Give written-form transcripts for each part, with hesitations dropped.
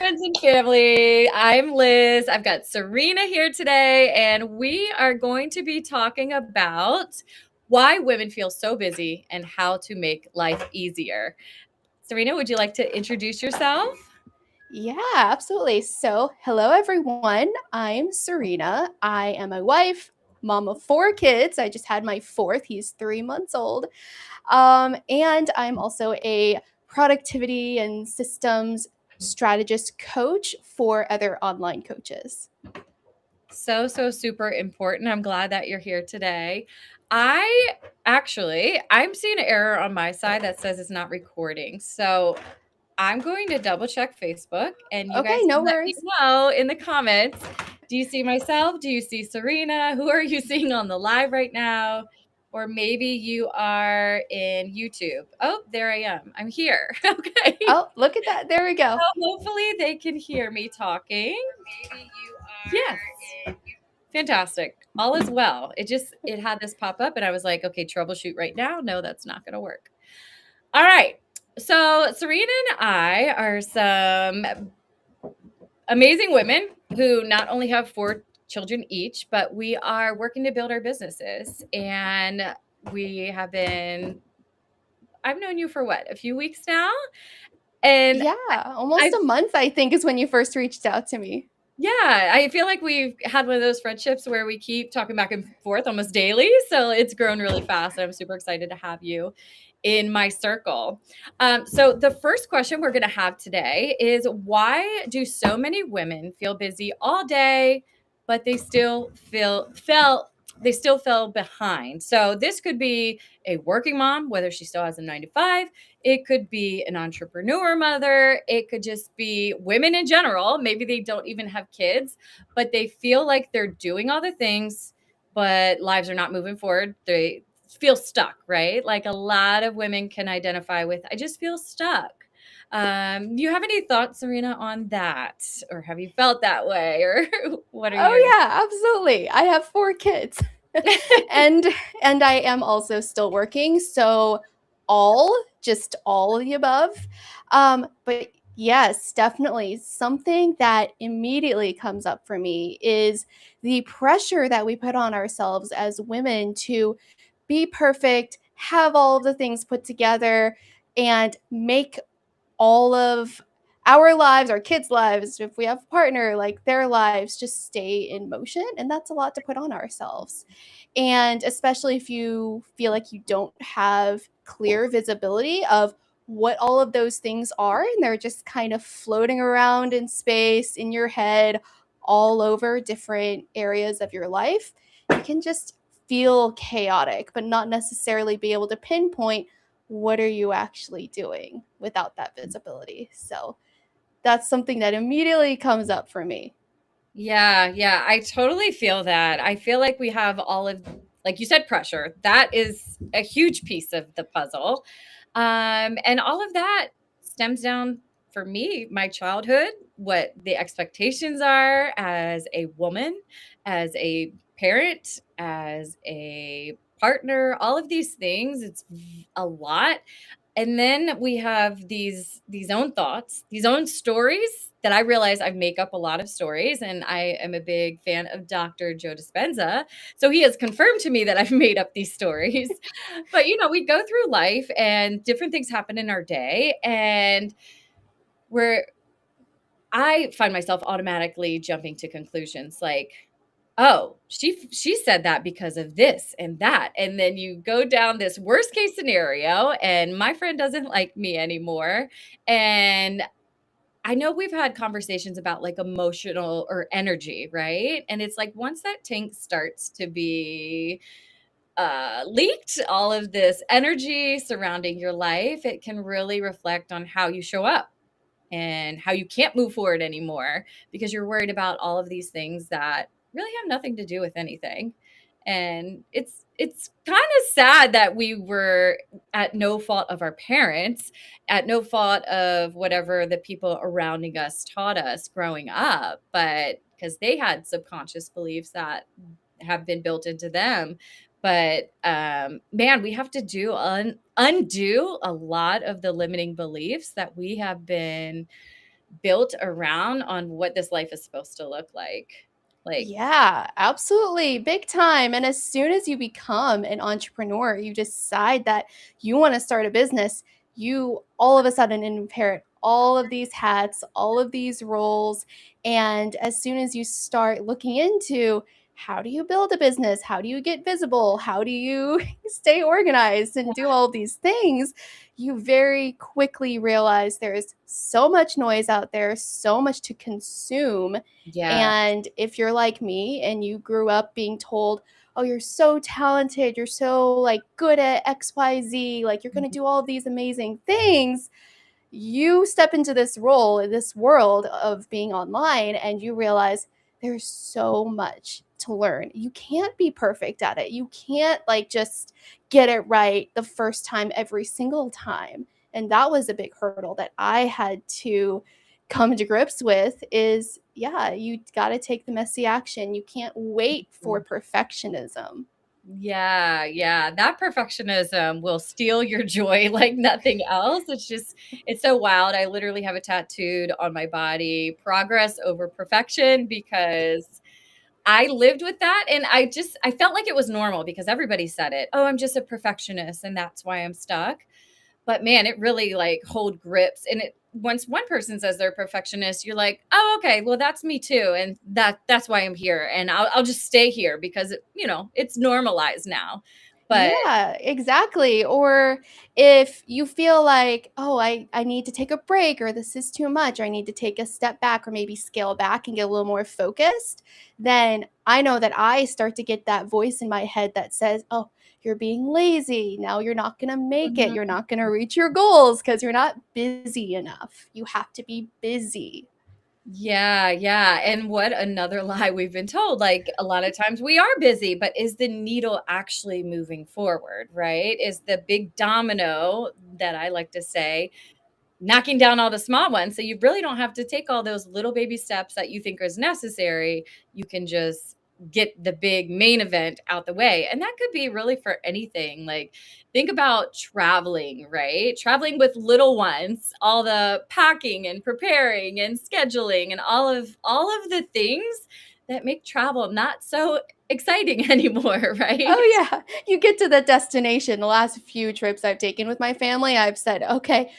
Friends and family. I'm Liz. I've got Serena here today, and we are going to be talking about why women feel so busy and how to make life easier. Serena, would you like to introduce yourself? Yeah, absolutely. So, hello everyone. I'm Serena. I am a wife, mom of four kids. I just had my fourth. He's 3 months old. And I'm also a productivity and systems strategist coach for other online coaches. So super important. I'm glad that you're here today. I'm seeing an error on my side that says it's not recording. So I'm going to double check Facebook and you Okay, guys no can let me worries. know in the comments. Do you see myself? Do you see Serena? Who are you seeing on the live right now? Or maybe you are in YouTube. Oh, there I am. I'm here. Okay. Oh, look at that. There we go. So hopefully they can hear me talking. Yes. Fantastic. All is well. It had this pop up and I was like, okay, troubleshoot right now. No, that's not going to work. All right. So Serena and I are some amazing women who not only have four children each, but we are working to build our businesses. And we have been, I've known you for what, a few weeks now? And Yeah, almost I, a month, I think, is when you first reached out to me. yeah, I feel like we've had one of those friendships where we keep talking back and forth almost daily. So it's grown really fast. And I'm super excited to have you in my circle. So the first question we're going to have today is why do so many women feel busy all day, but they still fell behind? So this could be a working mom, whether she still has a 9 to 5. It could be an entrepreneur mother. It could just be women in general. Maybe they don't even have kids, but they feel like they're doing all the things, but lives are not moving forward. They feel stuck, right? Like a lot of women can identify with, I just feel stuck. Do you have any thoughts, Serena, on that? Or have you felt that way? Or what are your Oh yeah, absolutely. I have four kids. and and I am also still working, so all of the above. But yes, definitely something that immediately comes up for me is the pressure that we put on ourselves as women to be perfect, have all of the things put together, and make all of our lives, our kids' lives, if we have a partner, like their lives just stay in motion. And that's a lot to put on ourselves. And especially if you feel like you don't have clear visibility of what all of those things are, and they're just kind of floating around in space in your head, all over different areas of your life, you can just feel chaotic, but not necessarily be able to pinpoint what are you actually doing without that visibility. So that's something that immediately comes up for me. Yeah, I totally feel that. I feel like we have all of, like you said, pressure. That is a huge piece of the puzzle. And all of that stems down for me, my childhood, what the expectations are as a woman, as a parent, as a partner, all of these things. It's a lot. And then we have these own thoughts, these own stories that I realize I make up a lot of stories, and I am a big fan of Dr. Joe Dispenza. So he has confirmed to me that I've made up these stories. But we go through life and different things happen in our day, and where I find myself automatically jumping to conclusions like, oh, she said that because of this and that. And then you go down this worst case scenario and my friend doesn't like me anymore. And I know we've had conversations about like emotional or energy, right? And it's like once that tank starts to be leaked, all of this energy surrounding your life, it can really reflect on how you show up and how you can't move forward anymore because you're worried about all of these things that really have nothing to do with anything. And it's kind of sad that we were at no fault of our parents, at no fault of whatever the people surrounding us taught us growing up, but because they had subconscious beliefs that have been built into them. But man, we have to undo a lot of the limiting beliefs that we have been built around on what this life is supposed to look like. Like, Yeah, absolutely. Big time. And as soon as you become an entrepreneur, you decide that you want to start a business, you all of a sudden inherit all of these hats, all of these roles. And as soon as you start looking into how do you build a business? How do you get visible? How do you stay organized and do all these things? You very quickly realize there's so much noise out there, so much to consume, yeah. and if you're like me and you grew up being told, "Oh, you're so talented, you're so like good at XYZ, like you're going to do all of these amazing things," you step into this role in this world of being online and you realize there's so much to learn. You can't be perfect at it. You can't like just get it right the first time every single time. And that was a big hurdle that I had to come to grips with is yeah, you got to take the messy action. You can't wait for perfectionism. Yeah, yeah. That perfectionism will steal your joy like nothing else. It's so wild. I literally have it tattooed on my body, progress over perfection, because I lived with that and I felt like it was normal because everybody said it. Oh, I'm just a perfectionist and that's why I'm stuck. But man, it really like hold grips. And it once one person says they're a perfectionist, you're like, oh, okay, well, that's me too. And that's why I'm here. And I'll just stay here because it's normalized now. But Yeah, exactly. Or if you feel like, oh, I need to take a break, or this is too much, or I need to take a step back, or maybe scale back and get a little more focused, then I know that I start to get that voice in my head that says, oh, you're being lazy. Now you're not going to make it. You're not going to reach your goals because you're not busy enough. You have to be busy. yeah, yeah. And what another lie we've been told. Like a lot of times we are busy, but is the needle actually moving forward, right? Is the big domino that I like to say knocking down all the small ones. So you really don't have to take all those little baby steps that you think is necessary. You can just get the big main event out the way. And that could be really for anything. Like think about traveling, right? Traveling with little ones, all the packing and preparing and scheduling and all of the things that make travel not so exciting anymore, right? Oh, yeah. You get to the destination. The last few trips I've taken with my family, I've said, okay,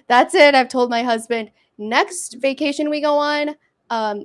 that's it. I've told my husband, next vacation we go on,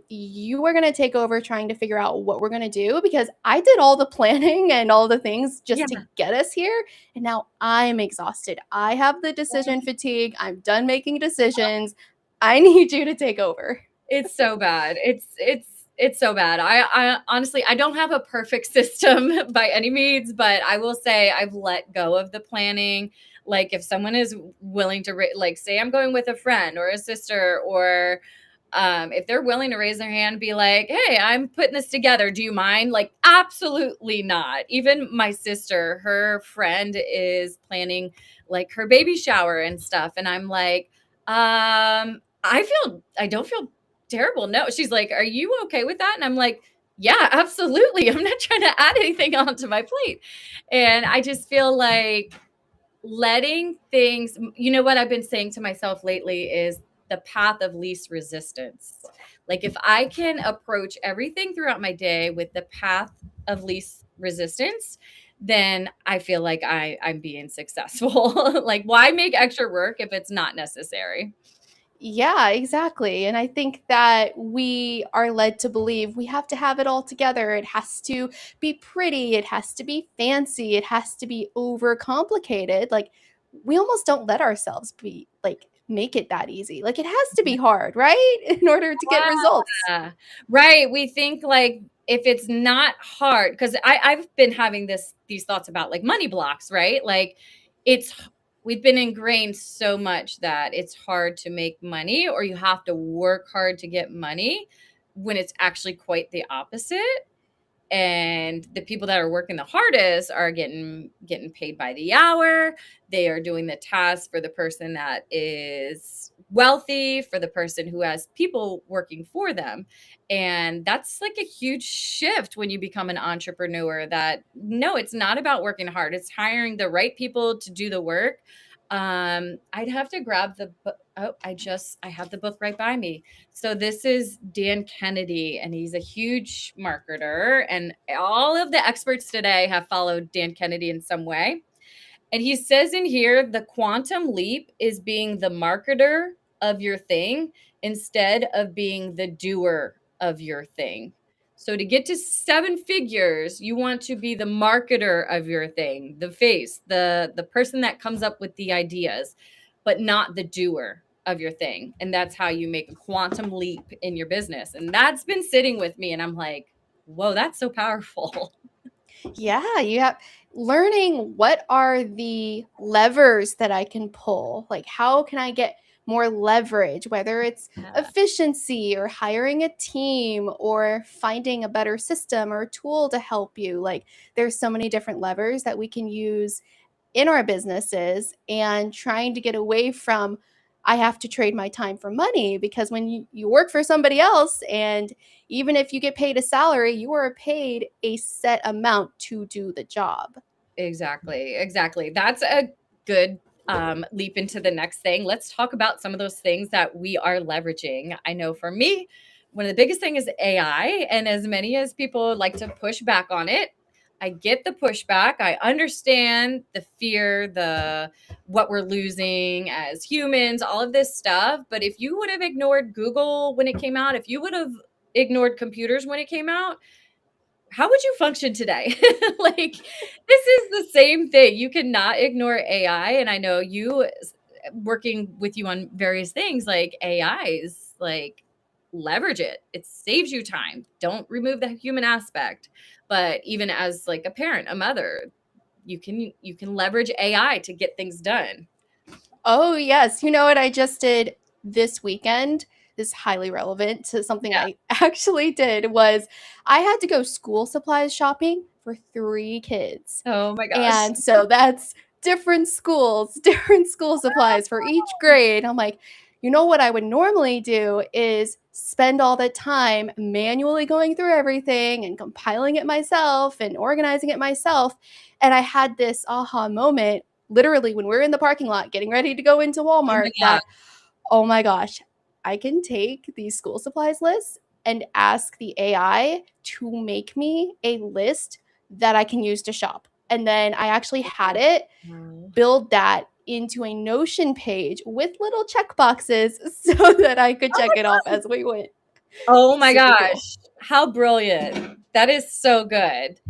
you are going to take over trying to figure out what we're going to do because I did all the planning and all the things just Yeah. to get us here. And now I'm exhausted. I have the decision fatigue. I'm done making decisions. I need you to take over. It's so bad. It's so bad. I honestly I don't have a perfect system by any means, but I will say I've let go of the planning. Like if someone is willing to like say I'm going with a friend or a sister or if they're willing to raise their hand and be like, "Hey, I'm putting this together. Do you mind?" Like absolutely not. Even my sister, her friend is planning like her baby shower and stuff and I'm like, I don't feel terrible. No. She's like, "Are you okay with that?" And I'm like, "Yeah, absolutely. I'm not trying to add anything onto my plate." And I just feel like letting things, what I've been saying to myself lately is the path of least resistance. Like if I can approach everything throughout my day with the path of least resistance, then I feel like I'm being successful. Like why make extra work if it's not necessary? Yeah, exactly. And I think that we are led to believe we have to have it all together. It has to be pretty, it has to be fancy, it has to be over complicated. Like, we almost don't let ourselves be like, make it that easy. Like, it has to be hard, right? In order to get results. Yeah. Right. We think like if it's not hard, because I've been having these thoughts about like money blocks, right? Like it's we've been ingrained so much that it's hard to make money or you have to work hard to get money when it's actually quite the opposite. And the people that are working the hardest are getting paid by the hour. They are doing the task for the person that is wealthy, for the person who has people working for them. And that's like a huge shift when you become an entrepreneur, that no, it's not about working hard, it's hiring the right people to do the work. I'd have to grab Oh, I have the book right by me. So this is Dan Kennedy, and he's a huge marketer. And all of the experts today have followed Dan Kennedy in some way. And he says in here, the quantum leap is being the marketer of your thing instead of being the doer of your thing. So to get to seven figures, you want to be the marketer of your thing, the face, the person that comes up with the ideas, but not the doer of your thing. And that's how you make a quantum leap in your business. And that's been sitting with me. And I'm like, whoa, that's so powerful. Yeah, you have learning what are the levers that I can pull. Like, how can I get more leverage, whether it's Yeah, efficiency or hiring a team or finding a better system or tool to help you. Like, there's so many different levers that we can use in our businesses, and trying to get away from I have to trade my time for money, because when you work for somebody else, and even if you get paid a salary, you are paid a set amount to do the job. exactly. Exactly. That's a good leap into the next thing. Let's talk about some of those things that we are leveraging. I know for me, one of the biggest thing is AI, and as many as people like to push back on it, I get the pushback. I understand the fear, the what we're losing as humans, all of this stuff. But if you would have ignored Google when it came out, if you would have ignored computers when it came out, how would you function today? Like, this is the same thing. You cannot ignore AI. And I know you working with you on various things like AI is like leverage it. It saves you time. Don't remove the human aspect. But even as like a parent, a mother, you can leverage AI to get things done. Oh, yes. You know what I just did this weekend? This is highly relevant to something Yeah. I actually did. Was I had to go school supplies shopping for 3 kids. Oh my gosh. And so that's different schools, different school supplies for each grade. I'm like, you know what I would normally do is spend all the time manually going through everything and compiling it myself and organizing it myself. And I had this aha moment literally when we're in the parking lot getting ready to go into Oh my Walmart God. that, oh my gosh, I can take these school supplies lists and ask the AI to make me a list that I can use to shop. And then I actually had it Wow. build that into a Notion page with little check boxes so that I could check it off as we went. Oh my Super cool. gosh. How brilliant. That is so good.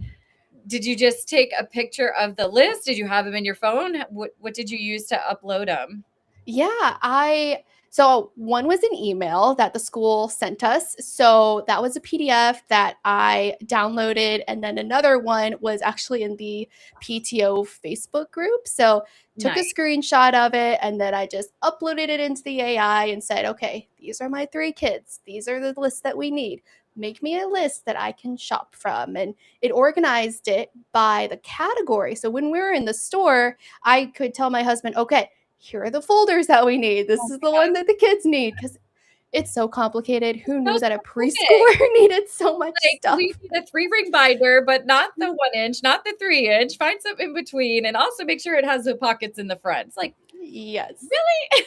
Did you just take a picture of the list? Did you have them in your phone? What did you use to upload them? Yeah, I so one was an email that the school sent us. So that was a PDF that I downloaded, and then another one was actually in the PTO Facebook group. So took a Nice. screenshot of it, and then I just uploaded it into the AI and said, "Okay, these are my 3 kids. These are the lists that we need. Make me a list that I can shop from." And it organized it by the category. So when we were in the store, I could tell my husband, "Okay, here are the folders that we need. Oh This is my the one god, that the kids need," because it's so complicated. Who so knew that a specific. preschooler needed so much Like, we stuff? need a 3-ring binder, but not the 1 inch, not the 3 inch. Find some in between, and also make sure it has the pockets in the front. It's like, Yes. really?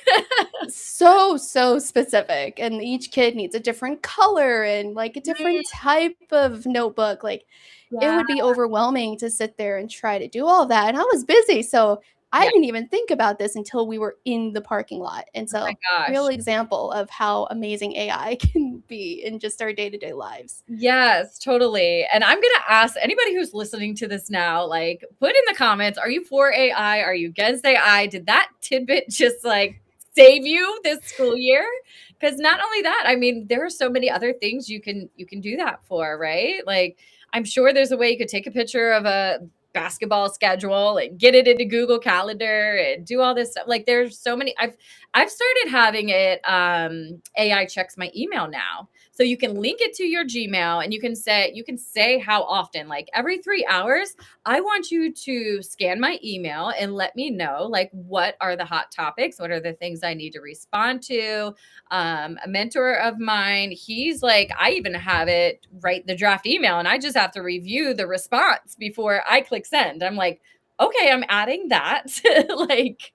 So, so specific. And each kid needs a different color and like a Mm, different type of notebook. Like it yeah, would be overwhelming to sit there and try to do all of that. And I was busy. So I yeah. didn't even think about this until we were in the parking lot. And Oh my so, real gosh. example of how amazing AI can be in just our day to day lives. Yes, totally. And I'm gonna ask anybody who's listening to this now, like, put in the comments, are you for AI? Are you against AI? Did that tidbit just like save you this school year? Because not only that, I mean, there are so many other things you can do that for, right? Like, I'm sure there's a way you could take a picture of a basketball schedule and get it into Google Calendar and do all this stuff. Like, there's so many. I've started having it AI checks my email now. So you can link it to your Gmail and you can say how often, like every 3 hours, I want you to scan my email and let me know like what are the hot topics, what are the things I need to respond to. A mentor of mine, he's like, I even have it write the draft email and I just have to review the response before I click send. I'm like, okay, I'm adding that. Like,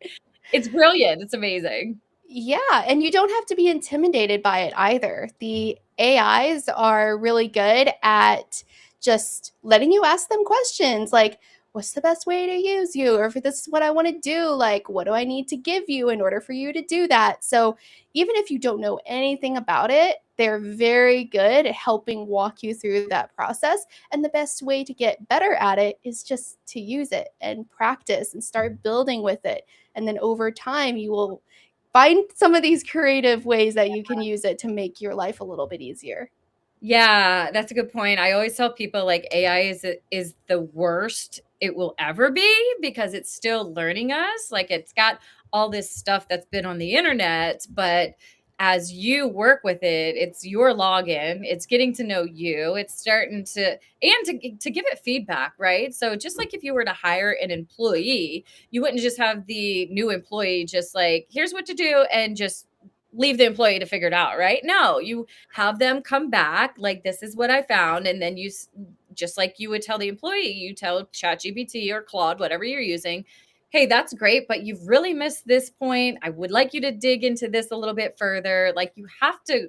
it's brilliant. It's amazing. Yeah, and you don't have to be intimidated by it either. The AIs are really good at just letting you ask them questions like, what's the best way to use you? Or if this is what I want to do, like, what do I need to give you in order for you to do that? So, even if you don't know anything about it, they're very good at helping walk you through that process. And the best way to get better at it is just to use it and practice and start building with it. And then over time, you will find some of these creative ways that you can use it to make your life a little bit easier. Yeah, that's a good point. I always tell people like AI is the worst it will ever be because it's still learning us. Like it's got all this stuff that's been on the internet, but as you work with it, it's your login, it's getting to know you, it's starting to and to give it feedback, right? So just like if you were to hire an employee, you wouldn't just have the new employee just like, here's what to do and just leave the employee to figure it out, right? No, you have them come back like this is what I found, and then just like you would tell the employee, you tell ChatGPT or Claude, whatever you're using, hey, that's great, but you've really missed this point. I would like you to dig into this a little bit further. Like you have to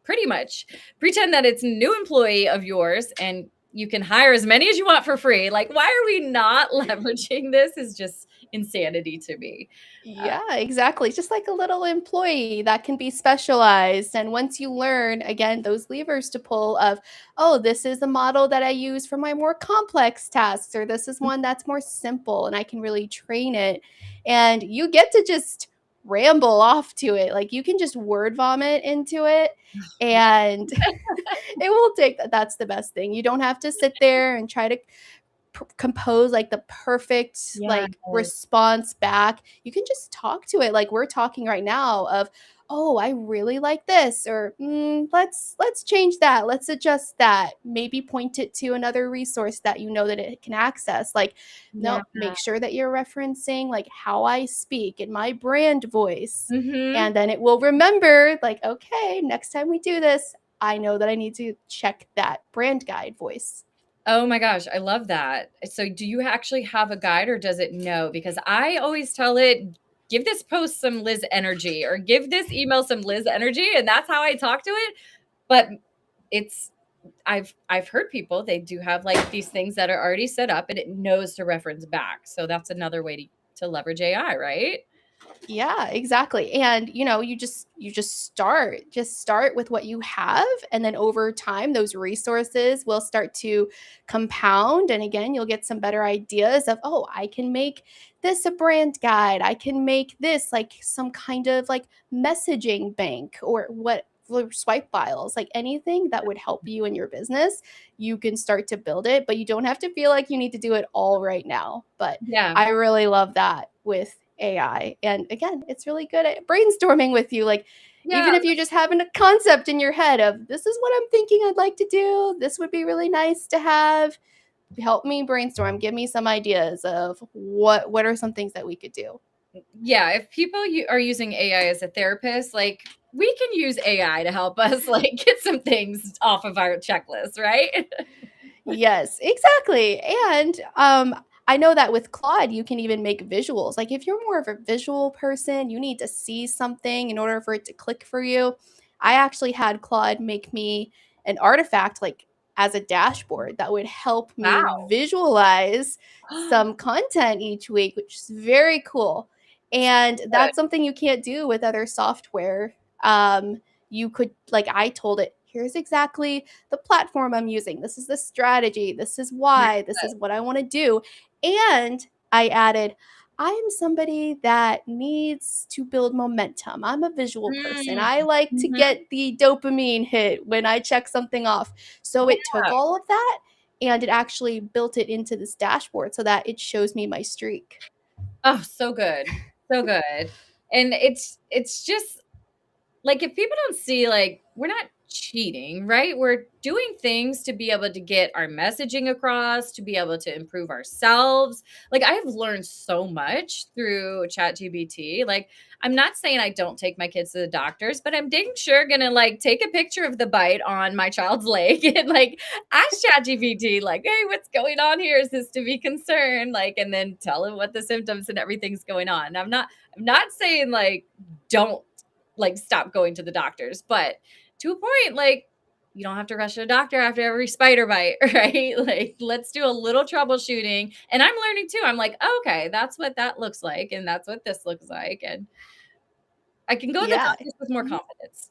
pretty much pretend that it's a new employee of yours and you can hire as many as you want for free. Like why are we not leveraging this is just insanity to me. Yeah, exactly. Just like a little employee that can be specialized. And once you learn, again, those levers to pull of, oh, this is a model that I use for my more complex tasks, or this is one that's more simple and I can really train it. And you get to just ramble off to it. Like you can just word vomit into it and it will take that. That's the best thing. You don't have to sit there and try to compose like the perfect Yeah. like response back. You can just talk to it like we're talking right now of, oh, I really like this, or let's change that, let's adjust that, maybe point it to another resource that you know that it can access. Like, Yeah. no, make sure that you're referencing like how I speak in my brand voice, Mhm. and then it will remember like, okay, next time we do this, I know that I need to check that brand guide voice. Oh my gosh, I love that. So do you actually have a guide or does it know? Because I always tell it, give this post some Liz energy or give this email some Liz energy, and that's how I talk to it. But it's I've heard people they do have like these things that are already set up and it knows to reference back. So that's another way to leverage AI, right? Yeah, exactly. And you just start with what you have, and then over time those resources will start to compound, and again you'll get some better ideas of, oh, I can make this a brand guide. I can make this like some kind of like messaging bank or what for swipe files, like anything that would help you in your business, you can start to build it, but you don't have to feel like you need to do it all right now. But Yeah. I really love that with AI. And again, it's really good at brainstorming with you. Like, Yeah. even if you're just having a concept in your head of this is what I'm thinking I'd like to do, this would be really nice to have. Help me brainstorm. Give me some ideas of what are some things that we could do. Yeah. If people are using AI as a therapist, like we can use AI to help us like get some things off of our checklist, right? Yes, exactly. And I know that with Claude, you can even make visuals. Like if you're more of a visual person, you need to see something in order for it to click for you. I actually had Claude make me an artifact like as a dashboard that would help me Wow. visualize some content each week, which is very cool. And Good. that's something you can't do with other software. You could, like, I told it, here's exactly the platform I'm using. This is the strategy. This is why. This is what I want to do. And I added, I am somebody that needs to build momentum. I'm a visual person. Mm, I like to mhm. get the dopamine hit when I check something off. So it took Yeah. all of that and it actually built it into this dashboard so that it shows me my streak. Oh, so good. So good. And it's just like if people don't see like not cheating, right? We're doing things to be able to get our messaging across, to be able to improve ourselves. Like I've learned so much through ChatGPT. Like I'm not saying I don't take my kids to the doctors, but I'm dang sure gonna like take a picture of the bite on my child's leg and like ask ChatGPT, like, hey, what's going on here? Is this to be concerned? Like, and then tell him what the symptoms and everything's going on. I'm not saying like don't like stop going to the doctors, but to a point, like you don't have to rush to a doctor after every spider bite, right? Like let's do a little troubleshooting. And I'm learning too. I'm like, oh, okay, that's what that looks like, and that's what this looks like. And I can go to the Yeah. doctors with more Mhm. confidence.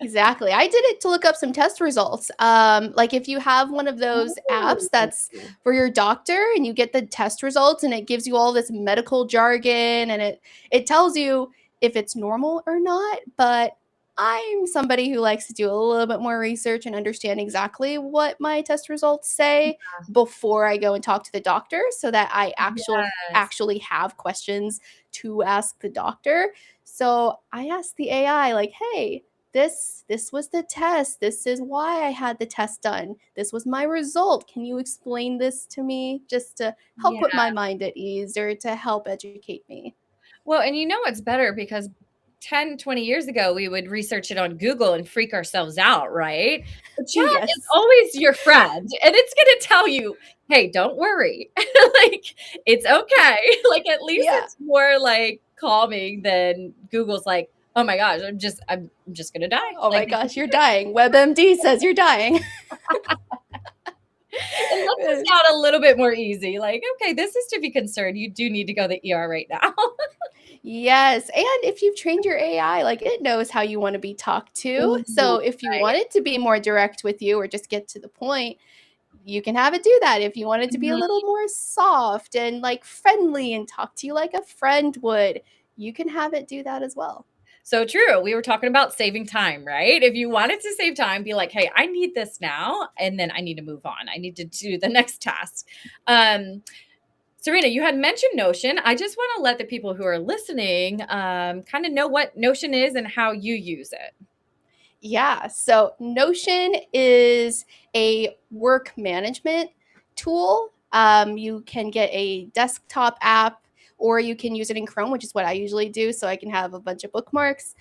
Exactly. I did it to look up some test results. Like if you have one of those apps Ooh. that's for your doctor and you get the test results and it gives you all this medical jargon and it tells you if it's normal or not, but I'm somebody who likes to do a little bit more research and understand exactly what my test results say before I go and talk to the doctor so that I Yes. actually have questions to ask the doctor. So I asked the AI like, "Hey, this was the test. This is why I had the test done. This was my result. Can you explain this to me just to help Yeah. put my mind at ease or to help educate me?" Well, and you know it's better because 10, 20 years ago, we would research it on Google and freak ourselves out, right? The chat is Yes. always your friend, and it's gonna tell you, "Hey, don't worry." Like, "It's okay." Like, at least Yeah. it's more, like, calming than Google's like, "Oh my gosh, I'm just gonna die." Oh my Like, gosh, you're dying. WebMD says you're dying. it lets us down a little bit more easy, like, "Okay, this is to be concerned. You do need to go to the ER right now." Yes, and if you've trained your AI, like, it knows how you wanna be talked to, Ooh, so if you right. want it to be more direct with you or just get to the point, you can have it do that. If you want it to be a Mhm. little more soft and, like, friendly and talk to you like a friend would, you can have it do that as well. So true. We were talking about saving time, right? If you wanted to save time, be like, "Hey, I need this now, and then I need to move on. I need to do the next task." Um, Serena, you had mentioned Notion. I just want to let the people who are listening kind of know what Notion is and how you use it. Yeah, so Notion is a work management tool. You can get a desktop app or you can use it in Chrome, which is what I usually do, so I can have a bunch of bookmarks.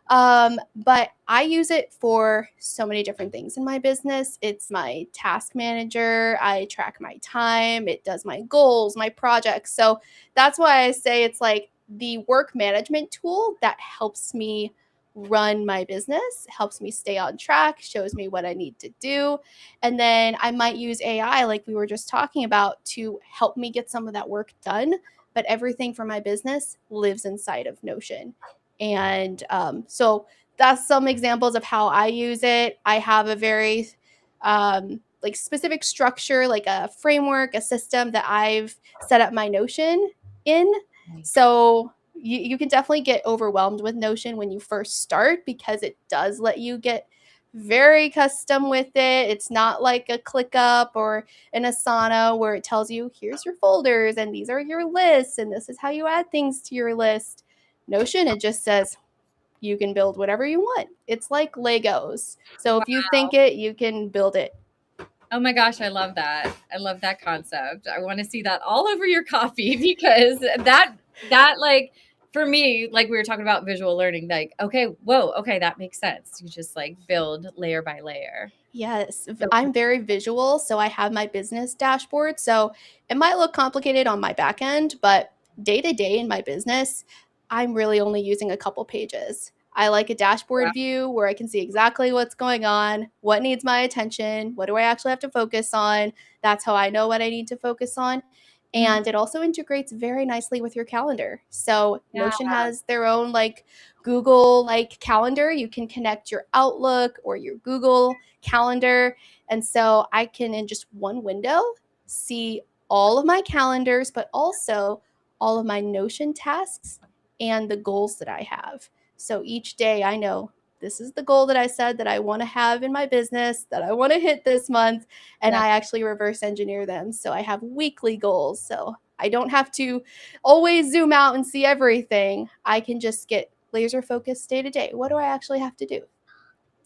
But I use it for so many different things in my business. It's my task manager. I track my time. It does my goals, my projects. So that's why I say it's like the work management tool that helps me run my business, helps me stay on track, shows me what I need to do. And then I might use AI, like we were just talking about, to help me get some of that work done. But everything for my business lives inside of Notion. And so that's some examples of how I use it. I have a very like specific structure, like a framework, a system that I've set up my Notion in. Nice. So you can definitely get overwhelmed with Notion when you first start because it does let you get very custom with it. It's not like a ClickUp or an Asana where it tells you, here's your folders and these are your lists and this is how you add things to your list. Notion, it just says you can build whatever you want. It's like Legos. So if you think it, you can build it. Oh my gosh, I love that. I love that concept. I want to see that all over your coffee because that like for me, like we were talking about visual learning, like, okay, whoa, okay, that makes sense. You just like build layer by layer. Yes, So I'm very visual, so I have my business dashboard. So it might look complicated on my back end, but day to day in my business, I'm really only using a couple pages. I like a wow. dashboard view where I can see exactly what's going on, what needs my attention, what do I actually have to focus on. That's how I know what I need to focus on. Mhm. And it also integrates very nicely with your calendar. So Yeah. Notion has their own like Google like calendar. You can connect your Outlook or your Google calendar. And so I can, in just one window, see all of my calendars, but also all of my Notion tasks and the goals that I have. So each day I know this is the goal that I said that I want to have in my business, that I want to hit this month. And Yeah. I actually reverse engineer them. So I have weekly goals. So I don't have to always zoom out and see everything. I can just get laser focused day to day. What do I actually have to do?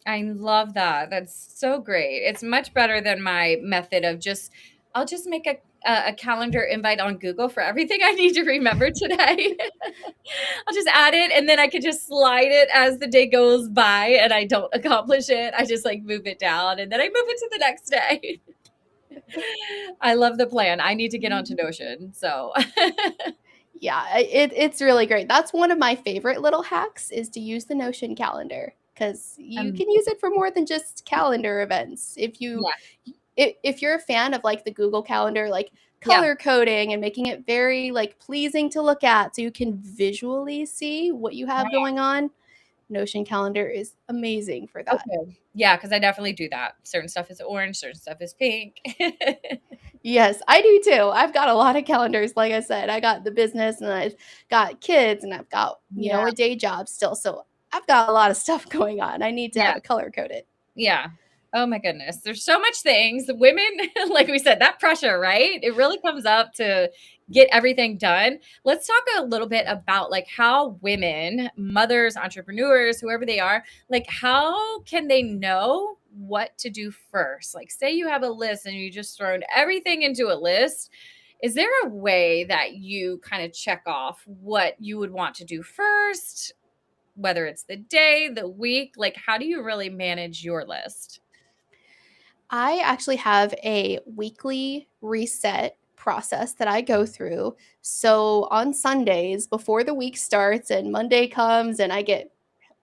I love that. That's so great. It's much better than my method of I'll just make a calendar invite on Google for everything I need to remember today. I'll just add it and then I could just slide it as the day goes by and I don't accomplish it. I just like move it down and then I move it to the next day. I love the plan. I need to get onto Notion. So Yeah, it's really great. That's one of my favorite little hacks is to use the Notion calendar because you um, can use it for more than just calendar events. yeah, If you're a fan of like the Google Calendar, like yeah. color coding and making it very like pleasing to look at so you can visually see what you have going on, Notion calendar is amazing for that. Okay. Yeah, because I definitely do that. Certain stuff is orange, certain stuff is pink. Yes, I do too. I've got a lot of calendars. Like I said, I got the business and I've got kids and I've got, Yeah, a day job still. So I've got a lot of stuff going on. I need to yeah, have it color coded. yeah. Oh my goodness. There's so much things. Women, like we said, that pressure, right? It really comes up to get everything done. Let's talk a little bit about like how women, mothers, entrepreneurs, whoever they are, like how can they know what to do first? Like say you have a list and you just thrown everything into a list. Is there a way that you kind of check off what you would want to do first, whether it's the day, the week? Like, how do you really manage your list? I actually have a weekly reset process that I go through. So on Sundays, before the week starts and Monday comes and I get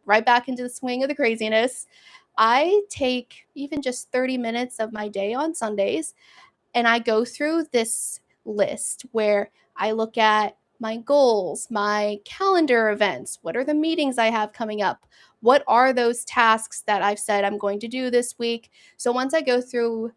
right back into the swing of the craziness, I take even just 30 minutes of my day on Sundays and I go through this list where I look at my goals, my calendar events, what are the meetings I have coming up? What are those tasks that I've said I'm going to do this week? So once I go through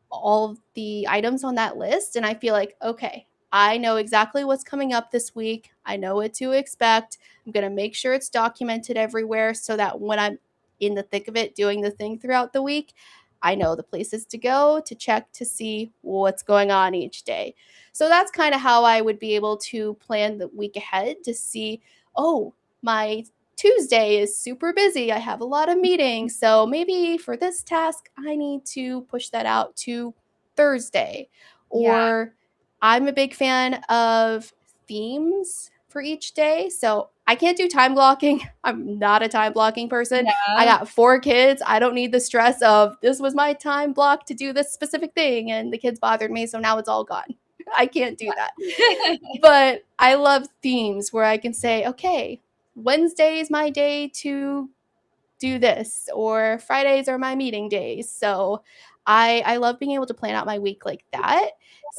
all of the items on that list and I feel like, okay, I know exactly what's coming up this week. I know what to expect. I'm going to make sure it's documented everywhere so that when I'm in the thick of it doing the thing throughout the week, I know the places to go to check to see what's going on each day. So that's kind of how I would be able to plan the week ahead to see, oh, my Tuesday is super busy. I have a lot of meetings. So maybe for this task, I need to push that out to Thursday. Yeah. Or I'm a big fan of themes for each day. So I can't do time blocking. I'm not a time blocking person. I Yeah. got 4 kids. I don't need the stress of this was my time block to do this specific thing and the kids bothered me. So now it's all gone. I can't do that. But I love themes where I can say, okay, Wednesday is my day to do this, or Fridays are my meeting days. So I love being able to plan out my week like that.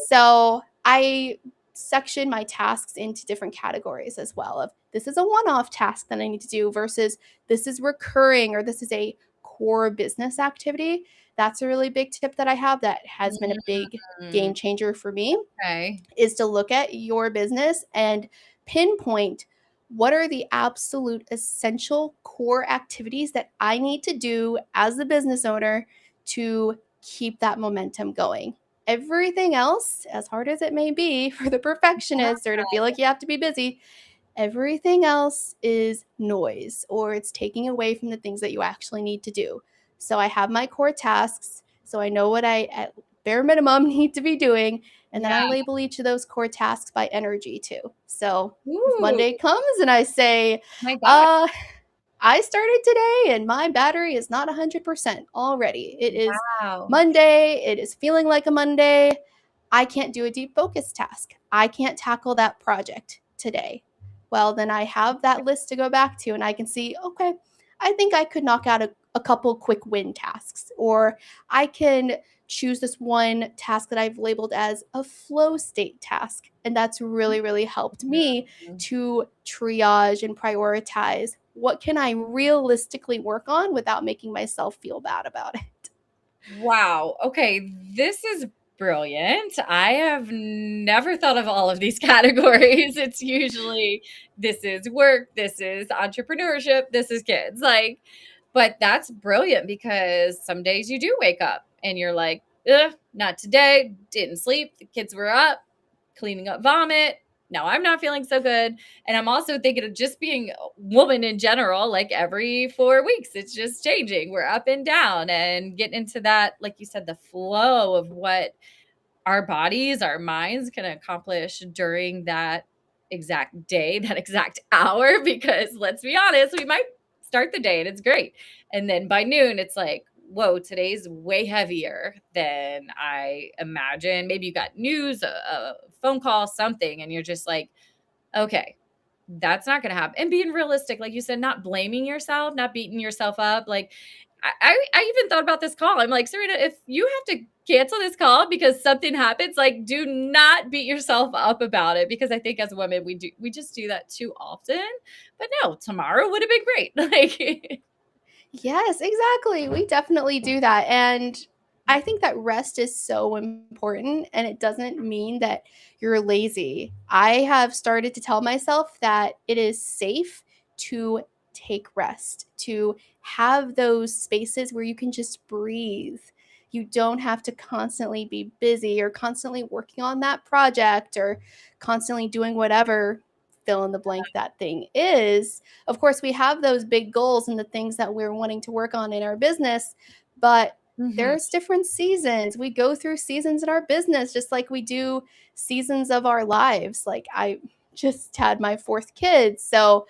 So I section my tasks into different categories as well of this is a one-off task that I need to do versus this is recurring or this is a core business activity. That's a really big tip that I have that has been a big Mm, game changer for me okay. is to look at your business and pinpoint what are the absolute essential core activities that I need to do as the business owner to keep that momentum going. Everything else, as hard as it may be for the perfectionist or to feel like you have to be busy, everything else is noise or it's taking away from the things that you actually need to do. So I have my core tasks, so I know what I at bare minimum need to be doing, and then Yeah. I label each of those core tasks by energy too. So if Ooh, Monday comes and I say, my God. uh, I started today and my battery is not 100% already. It is Wow. Monday. It is feeling like a Monday. I can't do a deep focus task. I can't tackle that project today. Well, then I have that list to go back to and I can see, okay, I think I could knock out a couple quick win tasks, or I can choose this one task that I've labeled as a flow state task. And that's really, really helped me Mhm. to triage and prioritize what can I realistically work on without making myself feel bad about it. Wow. Okay. This is brilliant. I have never thought of all of these categories. It's usually this is work, this is entrepreneurship, this is kids. Like, but that's brilliant because some days you do wake up and you're like, ugh, not today, didn't sleep. The kids were up, cleaning up vomit. Now I'm not feeling so good. And I'm also thinking of just being a woman in general, like every 4 weeks, it's just changing. We're up and down and getting into that, like you said, the flow of what our bodies, our minds can accomplish during that exact day, that exact hour. Because let's be honest, we might start the day and it's great. And then by noon, it's like, whoa, today's way heavier than I imagined. Maybe you got news, a phone call, something, and you're just like, okay, that's not going to happen. And being realistic, like you said, not blaming yourself, not beating yourself up. Like I even thought about this call. I'm like, Serena, if you have to cancel this call because something happens, like, do not beat yourself up about it. Because I think as women, we just do that too often. But no, tomorrow would have been great. Like, Yes, exactly. We definitely do that. And I think that rest is so important, and it doesn't mean that you're lazy. I have started to tell myself that it is safe to take rest, to have those spaces where you can just breathe. You don't have to constantly be busy or constantly working on that project or constantly doing whatever fill in the blank that thing is. Of course, we have those big goals and the things that we're wanting to work on in our business, but mhm. there's different seasons. We go through seasons in our business just like we do seasons of our lives. Like I just had my fourth kid, so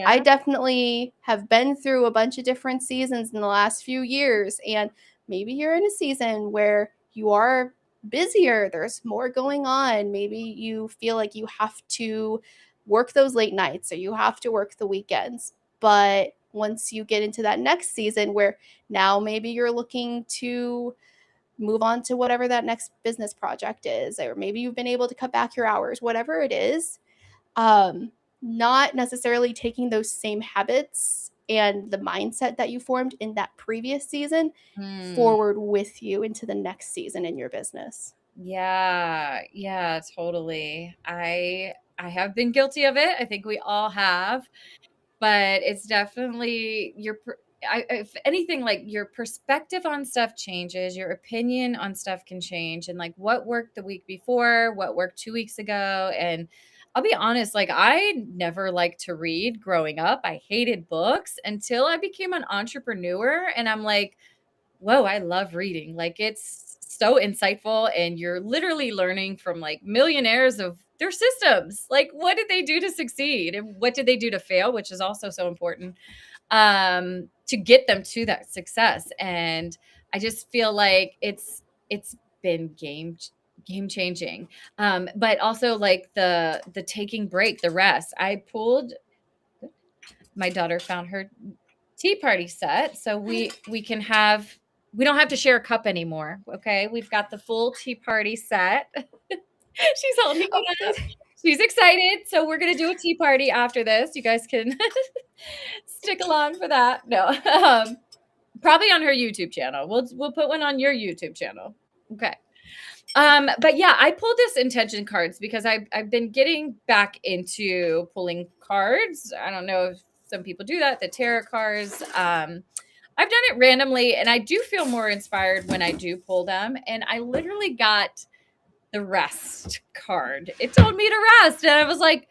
I Yeah. definitely have been through a bunch of different seasons in the last few years, and maybe you're in a season where you are busier, there's more going on. Maybe you feel like you have to work those late nights or you have to work the weekends. But once you get into that next season where now maybe you're looking to move on to whatever that next business project is, or maybe you've been able to cut back your hours, whatever it is, um, not necessarily taking those same habits and the mindset that you formed in that previous season Mm. forward with you into the next season in your business. Yeah, yeah, totally. I have been guilty of it. I think we all have, but it's definitely if anything, like your perspective on stuff changes, your opinion on stuff can change, and like what worked the week before, what worked 2 weeks ago. And I'll be honest, like I never liked to read growing up. I hated books until I became an entrepreneur, and I'm like, whoa, I love reading. Like it's so insightful and you're literally learning from like millionaires of their systems. Like what did they do to succeed and what did they do to fail, which is also so important to get them to that success. And I just feel like it's been game changing. But also like the taking break, the rest. I pulled my daughter found her tea party set so we can have we don't have to share a cup anymore. Okay, we've got the full tea party set. She's holding Oh, it up. good. She's excited, so we're gonna do a tea party after this. You guys can stick along for that. No, probably on her YouTube channel. We'll put one on your YouTube channel. Okay. But yeah, I pulled this intention cards because I've been getting back into pulling cards. I don't know if some people do that, the tarot cards. I've done it randomly and I do feel more inspired when I do pull them. And I literally got the rest card. It told me to rest. And I was like,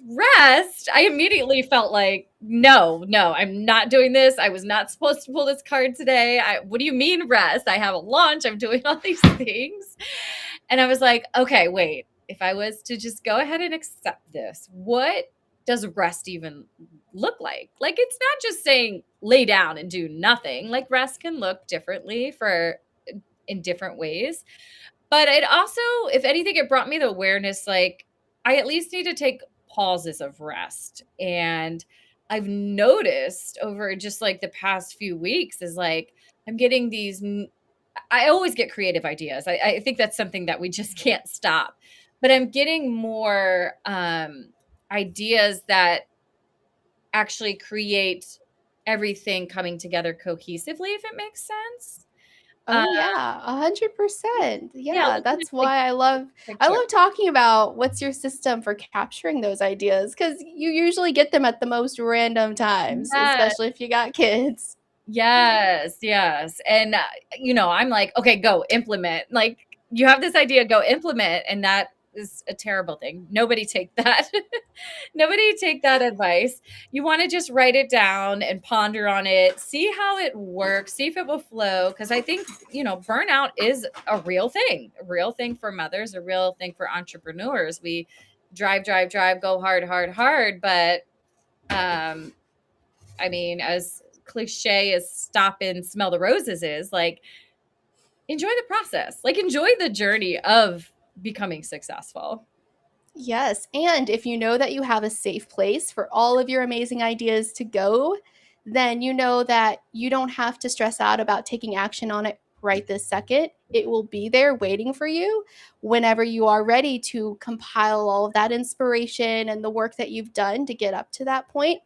rest? I immediately felt like, no, I'm not doing this. I was not supposed to pull this card today. What do you mean rest? I have a launch. I'm doing all these things. And I was like, okay, wait, if I was to just go ahead and accept this, what does rest even look like? Like, it's not just saying lay down and do nothing. Like, rest can look differently for in different ways. But it also, if anything, it brought me the awareness like, I at least need to take pauses of rest. And I've noticed over just like the past few weeks is like, I'm getting I always get creative ideas. I think that's something that we just can't stop. But I'm getting more ideas that actually create everything coming together cohesively, if it makes sense. Uh, Oh yeah, 100%. yeah, Yeah, looking at that's like why I picture. love talking about what's your system for capturing those ideas because you usually get them at the most random times, Yes, especially if you got kids. yes, yes. And I'm like, okay, go implement. Like you have this idea, go implement, and that is a terrible thing. Nobody take that. Nobody take that advice. You want to just write it down and ponder on it, see how it works, see if it will flow. Because I think, burnout is a real thing for mothers, a real thing for entrepreneurs. We drive, drive, drive, go hard, hard, hard. But I mean, as cliche as stop and smell the roses is, like, enjoy the process, like, enjoy the journey of becoming successful. Yes, and if you know that you have a safe place for all of your amazing ideas to go, then you know that you don't have to stress out about taking action on it right this second. It will be there waiting for you whenever you are ready to compile all of that inspiration and the work that you've done to get up to that point.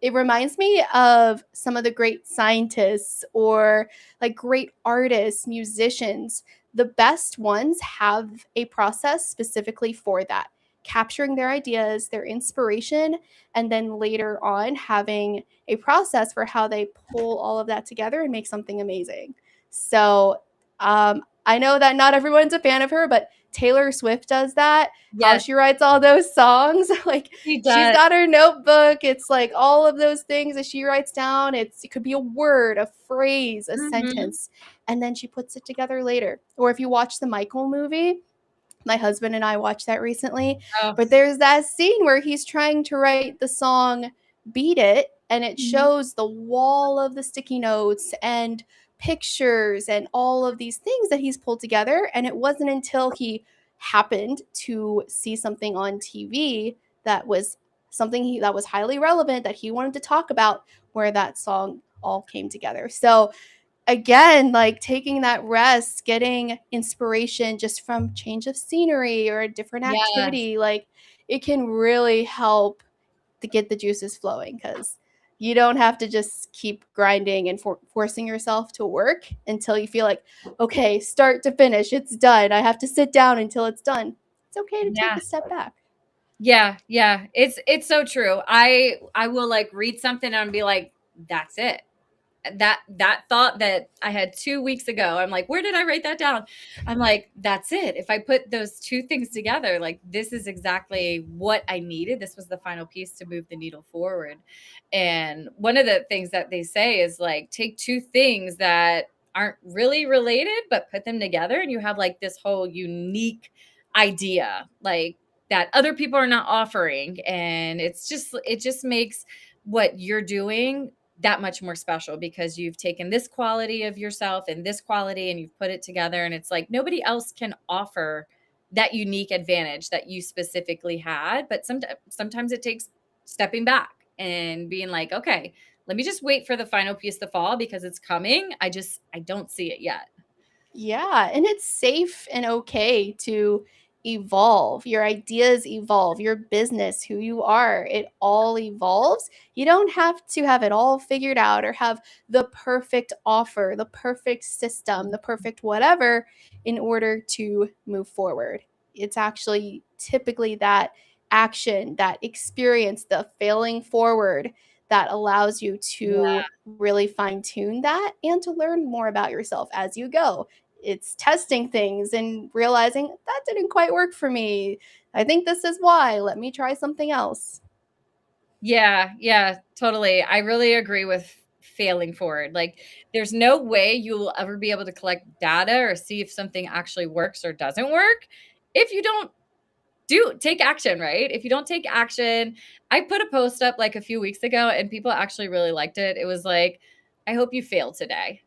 It reminds me of some of the great scientists or like great artists, musicians. The best ones have a process specifically for that, capturing their ideas, their inspiration, and then later on having a process for how they pull all of that together and make something amazing. So I know that not everyone's a fan of her, but Taylor Swift does that. How Yes, she writes all those songs, like she she's does. got her notebook. It's like all of those things that she writes down. It could be a word, a phrase, a Mhm. sentence, and then she puts it together later. Or if you watch the Michael movie, my husband and I watched that recently, Oh, but there's that scene where he's trying to write the song Beat It, and it mhm. shows the wall of the sticky notes and pictures and all of these things that he's pulled together. And it wasn't until he happened to see something on TV that was that was highly relevant that he wanted to talk about where that song all came together. So again, like taking that rest, getting inspiration just from change of scenery or a different Yes. activity, like it can really help to get the juices flowing because you don't have to just keep grinding and forcing yourself to work until you feel like, okay, start to finish, it's done. I have to sit down until it's done. It's okay to take Yeah. a step back. Yeah, yeah. It's so true. I will, like, read something and be like, "That's it." That thought that I had 2 weeks ago, I'm like, "Where did I write that down?" I'm like, "That's it. If I put those 2 things together, like, this is exactly what I needed. This was the final piece to move the needle forward." And one of the things that they say is, like, take 2 things that aren't really related, but put them together, and you have, like, this whole unique idea, like, that other people are not offering, and it just makes what you're doing that much more special because you've taken this quality of yourself and this quality and you've put it together, and it's like nobody else can offer that unique advantage that you specifically had. But sometimes it takes stepping back and being like, okay, let me just wait for the final piece to fall because it's coming. I don't see it yet. Yeah, and it's safe and okay to evolve. Your ideas evolve, your business, who you are, it all evolves. You don't have to have it all figured out or have the perfect offer, the perfect system, the perfect whatever in order to move forward. It's actually typically that action, that experience, the failing forward that allows you Yeah. to really fine tune that and to learn more about yourself as you go. It's testing things and realizing that didn't quite work for me. I think this is why. Let me try something else. Yeah, yeah, totally. I really agree with failing forward. Like, there's no way you'll ever be able to collect data or see if something actually works or doesn't work if you don't take action, right? If you don't take action, I put a post up like a few weeks ago and people actually really liked it. It was like, I hope you fail today.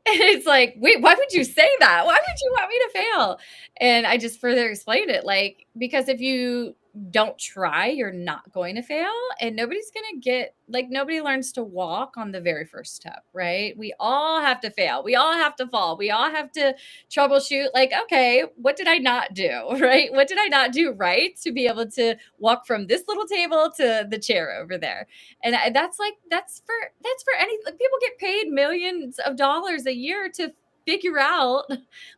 And it's like, wait, why would you say that? Why would you want me to fail? And I just further explained it, like, because if you don't try, you're not going to fail. And nobody's going to get, like, nobody learns to walk on the very first step, right? We all have to fail. We all have to fall. We all have to troubleshoot, like, okay, what did I not do, right? What did I not do right to be able to walk from this little table to the chair over there? And that's for any, like, people get paid millions of dollars a year to figure out,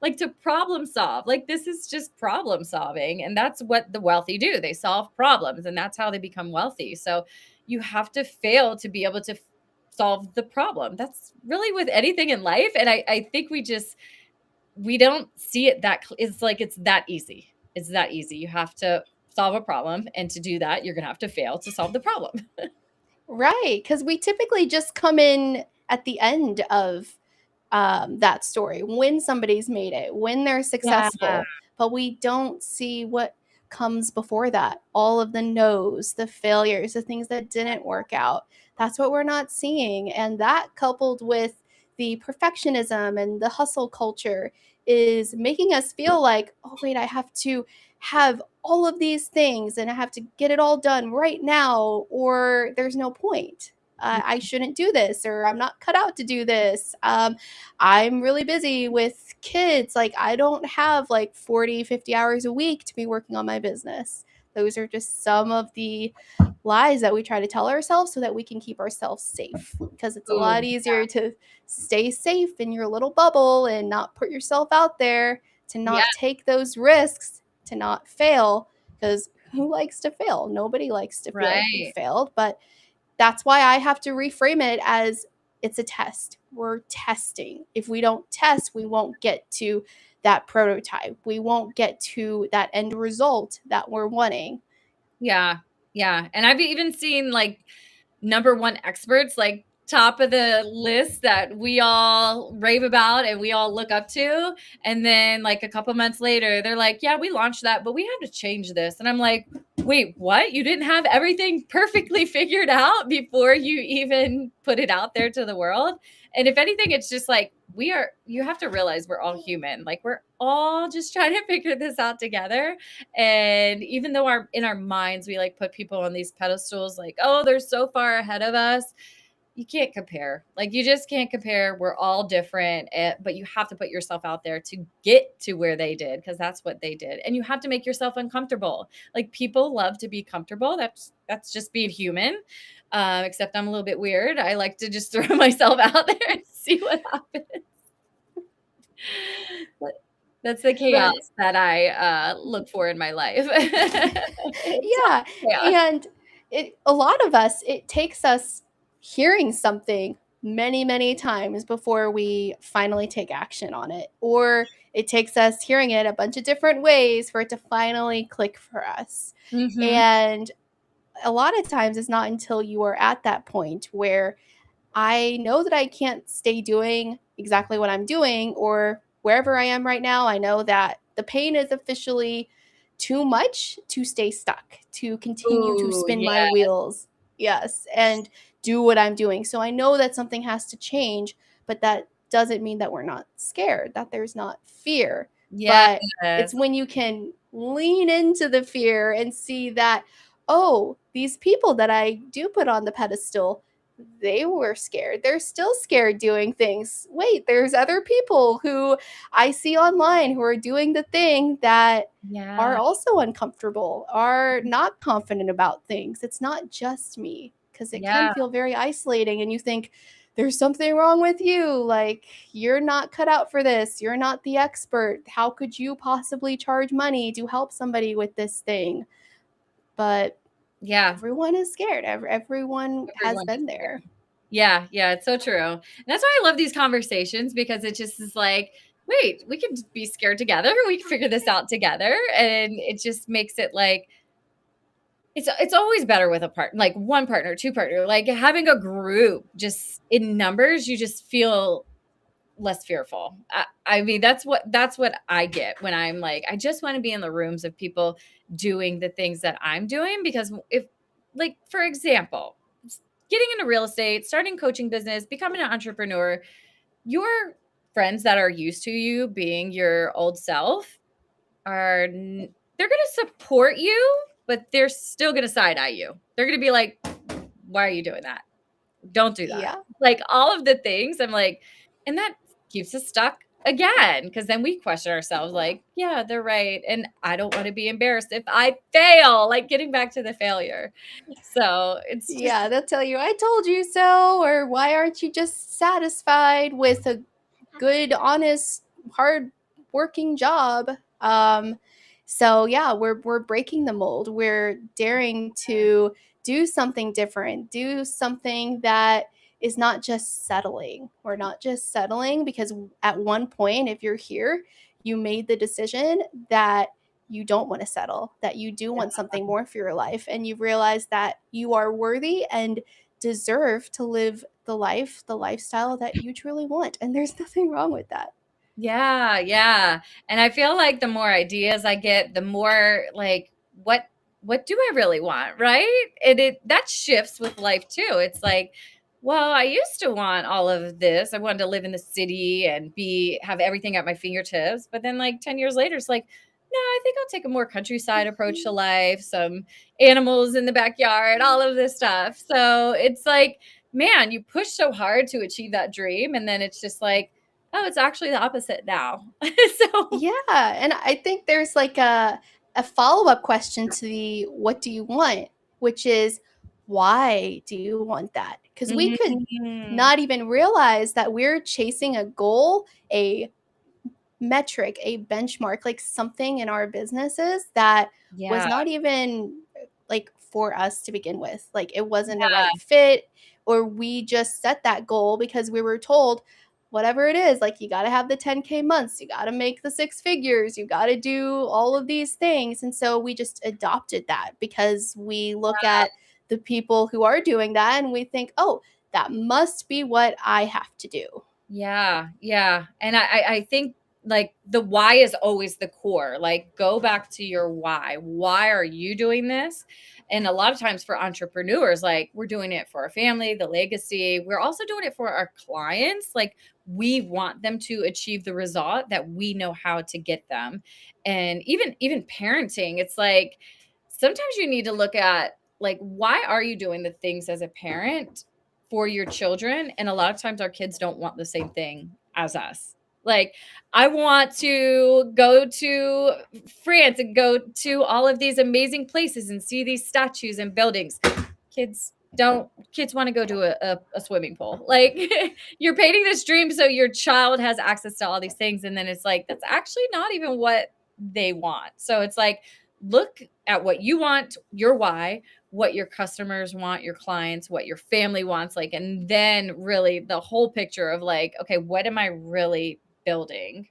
like, to problem solve. Like, this is just problem solving, and that's what the wealthy do. They solve problems, and that's how they become wealthy. So you have to fail to be able to solve the problem. That's really with anything in life, and I think we don't see it it's like it's that easy. It's that easy. You have to solve a problem. And to do that, you're going to have to fail to solve the problem. Right, because we typically just come in at the end of that story when somebody's made it, when they're Yeah. successful, but we don't see what comes before that. All of the no's, the failures, the things that didn't work out. That's what we're not seeing. And that coupled with the perfectionism and the hustle culture is making us feel like, oh, wait, I have to have all of these things and I have to get it all done right now, or there's no point. I shouldn't do this, or I'm not cut out to do this. I'm really busy with kids. Like, I don't have like 40, 50 hours a week to be working on my business. Those are just some of the lies that we try to tell ourselves so that we can keep ourselves safe, because it's a lot Ooh, easier to stay safe in your little bubble and not put yourself out there, to yeah. not take those risks, to not fail, because who likes to fail? Nobody likes to feel like they Right. failed, but that's why I have to reframe it as it's a test. We're testing. If we don't test, we won't get to that prototype. We won't get to that end result that we're wanting. Yeah. Yeah. And I've even seen like number one experts, like top of the list that we all rave about and we all look up to. And then like a couple months later, they're like, yeah, we launched that, but we had to change this. And I'm like, wait, what? You didn't have everything perfectly figured out before you even put it out there to the world? And if anything, it's just like, you have to realize we're all human. Like, we're all just trying to figure this out together. And even though in our minds, we like put people on these pedestals, like, oh, they're so far ahead of us. You can't compare. Like, you just can't compare. We're all different, but you have to put yourself out there to get to where they did, because that's what they did. And you have to make yourself uncomfortable. Like, people love to be comfortable. That's just being human. Except I'm a little bit weird. I like to just throw myself out there and see what happens. That's the chaos Right. that I look for in my life. It's all Yeah. chaos. And a lot of us, it takes us hearing something many, many times before we finally take action on it. Or it takes us hearing it a bunch of different ways for it to finally click for us. Mhm. And a lot of times it's not until you are at that point where I know that I can't stay doing exactly what I'm doing or wherever I am right now. I know that the pain is officially too much to stay stuck, to continue to Ooh, spin my yeah, wheels. Yes, and do what I'm doing. So I know that something has to change, but that doesn't mean that we're not scared, that there's not fear. But it's yes. when you can lean into the fear and see that, oh, these people that I do put on the pedestal, they were scared. They're still scared doing things. Wait, there's other people who I see online who are doing the thing that are Yeah, also uncomfortable, are not confident about things. It's not just me, because it can yeah, feel very isolating and you think there's something wrong with you. Like, you're not cut out for this. You're not the expert. How could you possibly charge money to help somebody with this thing? But yeah, everyone is scared. Everyone has everyone is been scared. there. Yeah, yeah, it's so true. And that's why I love these conversations, because it just is like, wait, we can be scared together. We can figure this out together. And it just makes it like, it's always better with a partner, like one partner, two partner, like having a group just in numbers, you just feel less fearful. I mean, that's what I get when I'm like, I just want to be in the rooms of people doing the things that I'm doing. Because if, like, for example, getting into real estate, starting coaching business, becoming an entrepreneur, your friends that are used to you being your old self they're going to support you, but they're still going to side eye you. They're going to be like, why are you doing that? Don't do that. Yeah. Like, all of the things I'm like, and that keeps us stuck again, because then we question ourselves like, yeah, they're right. And I don't want to be embarrassed if I fail, like getting back to the failure. So it's just, Yeah, they'll tell you, I told you so, or why aren't you just satisfied with a good, honest, hard working job? So yeah, we're breaking the mold. We're daring to do something different, do something that is not just settling. We're not just settling because at one point, if you're here, you made the decision that you don't want to settle, that you do want something more for your life, and you realize that you are worthy and deserve to live the life, the lifestyle that you truly want. And there's nothing wrong with that. Yeah, yeah. And I feel like the more ideas I get, the more like what do I really want, right? And it that shifts with life too. It's like, well, I used to want all of this. I wanted to live in the city and be have everything at my fingertips. But then like 10 years later, it's like, no, I think I'll take a more countryside approach to life, some animals in the backyard, all of this stuff. So it's like, man, you push so hard to achieve that dream. And then it's just like, oh, it's actually the opposite now. So Yeah, and I think there's like a follow-up question to the what do you want, which is why do you want that? Because we could mhm. not even realize that we're chasing a goal, a metric, a benchmark, like something in our businesses that was Yeah, not even like for us to begin with. Like it wasn't a yeah, right fit, or we just set that goal because we were told whatever it is, like you got to have the 10K months, you got to make the six figures, you got to do all of these things. And so we just adopted that because we look at the people who are doing that and we think, oh, that must be what I have to do. yeah, yeah. And I think like the why is always the core. Like go back to your why. Why are you doing this? And a lot of times for entrepreneurs, like we're doing it for our family, the legacy. We're also doing it for our clients. Like we want them to achieve the result that we know how to get them. And even parenting, it's like sometimes you need to look at like why are you doing the things as a parent for your children? And a lot of times our kids don't want the same thing as us. Like, I want to go to France and go to all of these amazing places and see these statues and buildings. Kids don't, kids want to go to a swimming pool. Like, you're painting this dream so your child has access to all these things. And then it's like, that's actually not even what they want. So it's like, look at what you want, your why, what your customers want, your clients, what your family wants, like, and then really the whole picture of like, okay, what am I really building?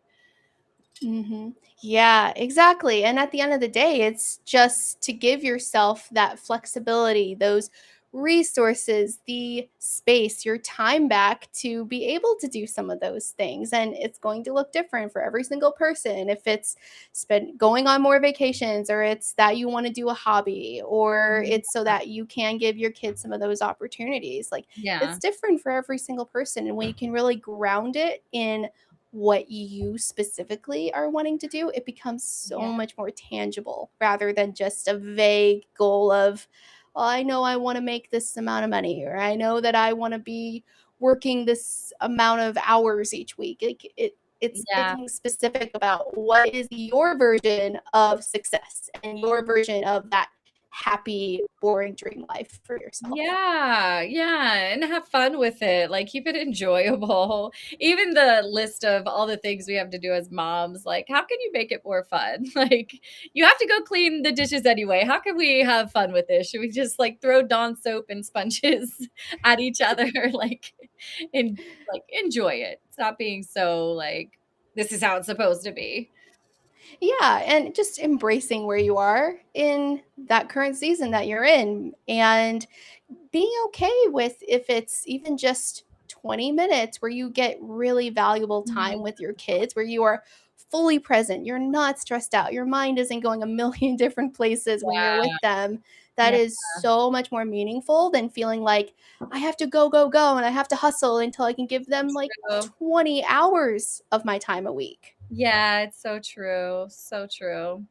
Yeah, exactly. And at the end of the day, it's just to give yourself that flexibility, those resources, the space, your time back to be able to do some of those things. And it's going to look different for every single person. If it's spend going on more vacations, or it's that you want to do a hobby, or Mhm. it's so that you can give your kids some of those opportunities. Like it's Yeah. different for every single person. And when you can really ground it in what you specifically are wanting to do, it becomes so Yeah. much more tangible rather than just a vague goal of, well, I know I want to make this amount of money, or I know that I want to be working this amount of hours each week. It's Yeah. getting specific about what is your version of success and your version of that happy, boring dream life for yourself. Yeah, yeah, and have fun with it. Like keep it enjoyable. Even the list of all the things we have to do as moms, like how can you make it more fun? Like you have to go clean the dishes anyway. How can we have fun with this? Should we just like throw Dawn soap and sponges at each other like and like enjoy it. Stop being so like this is how it's supposed to be. Yeah, and just embracing where you are in that current season that you're in, and being okay with if it's even just 20 minutes where you get really valuable time Mhm. with your kids, where you are fully present, you're not stressed out, your mind isn't going a million different places when you're with Yeah. them. That Yeah. is so much more meaningful than feeling like I have to go, go, go, and I have to hustle until I can give them like True. 20 hours of my time a week. Yeah, it's so true. So true.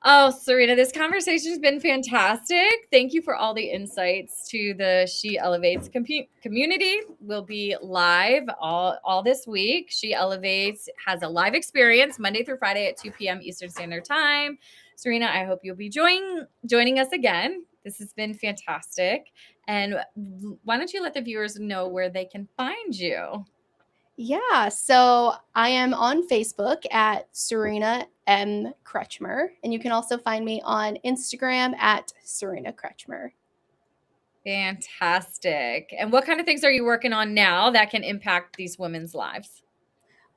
Oh, Serena, this conversation has been fantastic. Thank you for all the insights to the She Elevates community. We'll be live all this week. She Elevates has a live experience Monday through Friday at 2 p.m. Eastern Standard Time. Serena, I hope you'll be joining us again. This has been fantastic. And why don't you let the viewers know where they can find you? Yeah, so I am on Facebook at Serena M. Kretschmer, and you can also find me on Instagram at Serena Kretschmer. Fantastic. And what kind of things are you working on now that can impact these women's lives?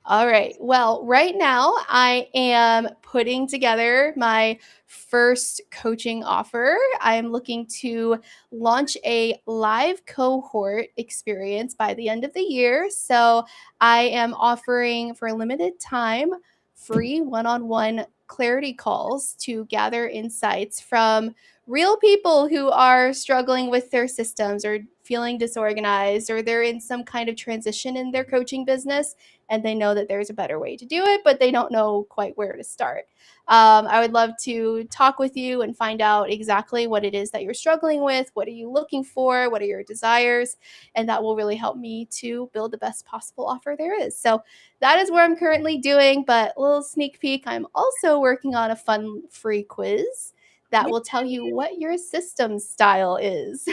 All right. Well, right now I am putting together my first coaching offer. I'm looking to launch a live cohort experience by the end of the year. So I am offering for a limited time free one on one clarity calls to gather insights from real people who are struggling with their systems or feeling disorganized, or they're in some kind of transition in their coaching business and they know that there's a better way to do it, but they don't know quite where to start. I would love to talk with you and find out exactly what it is that you're struggling with. What are you looking for? What are your desires? And that will really help me to build the best possible offer there is. So that is what I'm currently doing. But a little sneak peek, I'm also working on a fun free quiz that will tell you what your system style is.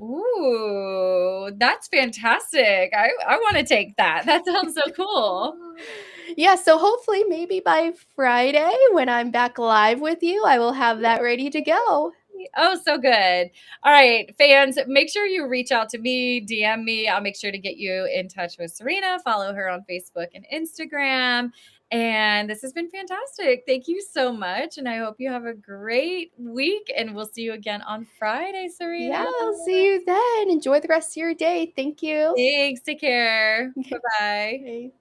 Ooh, that's fantastic. I want to take that. That sounds so cool. Yeah, so hopefully maybe by Friday when I'm back live with you, I will have that ready to go. Oh, so good. All right, fans, make sure you reach out to me, DM me. I'll make sure to get you in touch with Serena. Follow her on Facebook and Instagram. And this has been fantastic. Thank you so much. And I hope you have a great week. And we'll see you again on Friday, Yeah, Serena. I'll see you then. Enjoy the rest of your day. Thank you. Thanks. Take care. Bye bye. Bye.